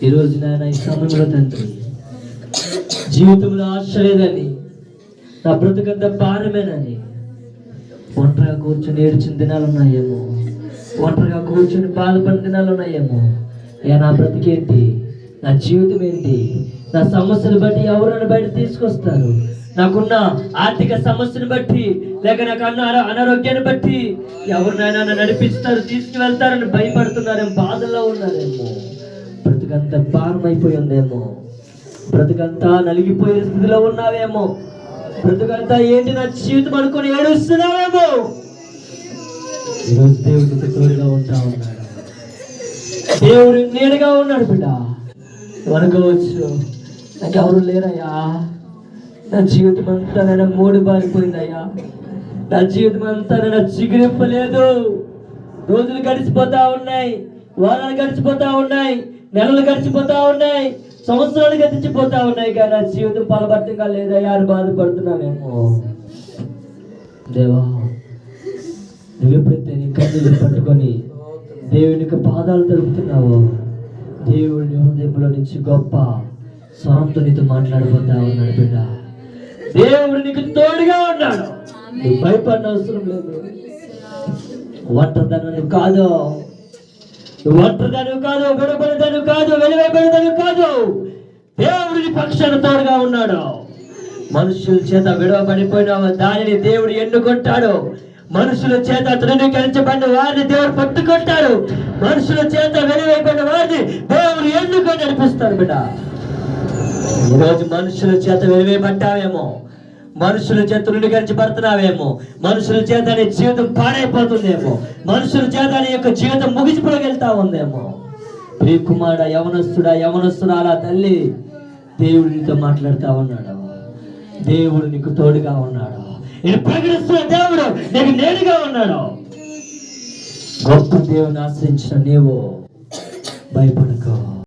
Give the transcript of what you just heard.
ఈరోజు నాయన ఈ సమయంలో తండ్రి జీవితంలో ఆశ లేదని, నా బ్రతుకంత భారమేనని ఒంటరిగా కూర్చొని ఏడ్చిన దినాలు ఉన్నాయేమో, ఒంటరిగా కూర్చొని బాధపడిన దినాలు ఉన్నాయేమో. నా బ్రతికేంటి, నా జీవితం ఏంటి, నా సమస్యలు బట్టి ఎవరు నన్ను బయట తీసుకొస్తారు, నాకున్న ఆర్థిక సమస్యను బట్టి లేక నాకు అనారోగ్యాన్ని బట్టి ఎవరినైనా నన్ను నడిపిస్తారు, తీసుకువెళ్తారని భయపడుతున్నారేమో, బాధల్లో ఉన్నారేమో. బ్రతుకంతా భారం అయిపోయిందేమో, బ్రతుకంతా నలిగిపోయే స్థితిలో ఉన్నావేమో, బ్రతుకంతా ఏంటి నా జీవితం అనుకుని ఏడుస్తున్నావేమో. ఈరోజు దేవుడికి తోడుగా ఉంటా ఉన్నాడు, దేవుడు నేడుగా ఉన్నాడు. బిడ్డ అనుకోవచ్చు, నాకు ఎవరు లేరయ్యా, నా జీవితం అంతా నేను మూడు బారిపోయిందయ్యా, నా జీవితం అంతా నేను చిగురింపలేదు. రోజులు గడిచిపోతా ఉన్నాయి, వారాలు గడిచిపోతా ఉన్నాయి, నెలలు గడిచిపోతా ఉన్నాయి, సంవత్సరాలు గడిచిపోతా ఉన్నాయి, కానీ నా జీవితం ఫలభరితంగా లేదయ్యా అని బాధపడుతున్నానేమో. దేవా, నువ్వెప్పుడైతే నీ కన్నులు పట్టుకొని దేవునికి పాదాలు తడుపుతున్నావో, దేవుని హృదయంలో నుంచి గొప్ప స్వరంతో నీతో మాట్లాడిపోతా ఉన్నాడు. బిడ్డ, దేవుడు నీకు తోడుగా ఉన్నాడు, నువ్వు భయపడిన అవసరం లేదు. ఒంటరిదాను కాదు, నువ్వు ఒంటరిదాను కాదు, విడబడిదాను కాదు, వెలివేయబడిదాను కాదు. దేవుడి పక్షాన తోడుగా ఉన్నాడు. మనుషుల చేత విడవబడిపోయిన దానిని దేవుడు ఎన్నుకుంటాడు, మనుషుల చేత తృణీకరించబడిన వారిని దేవుడు పట్టుకుంటాడు, మనుషుల చేత వెలివేయబడిన వారిని దేవుడు ఎన్నుకొని నడిపిస్తాడు. బిడ్డ, ఈరోజు మనుషుల చేత వెలివేయబడ్డావేమో, మనుషుల చేత తృణీకరించబడుతున్నావేమో, మనుషుల చేత నీ జీవితం పాడైపోతుందేమో, మనుషుల చేత నీ యొక్క జీవితం ముగిసిపోగెళ్తా ఉందేమో. ప్రియ కుమారుడా, యవనస్తుడా, అలా తల్లి, దేవుడు నీతో మాట్లాడుతూ ఉన్నాడు, దేవుడు నీకు తోడుగా ఉన్నాడు, నేను ప్రకటిస్తున్న దేవుడు నీకు నేడుగా ఉన్నాడు. గొప్ప దేవుని ఆశ్రయించిన నీవు భయపడకు.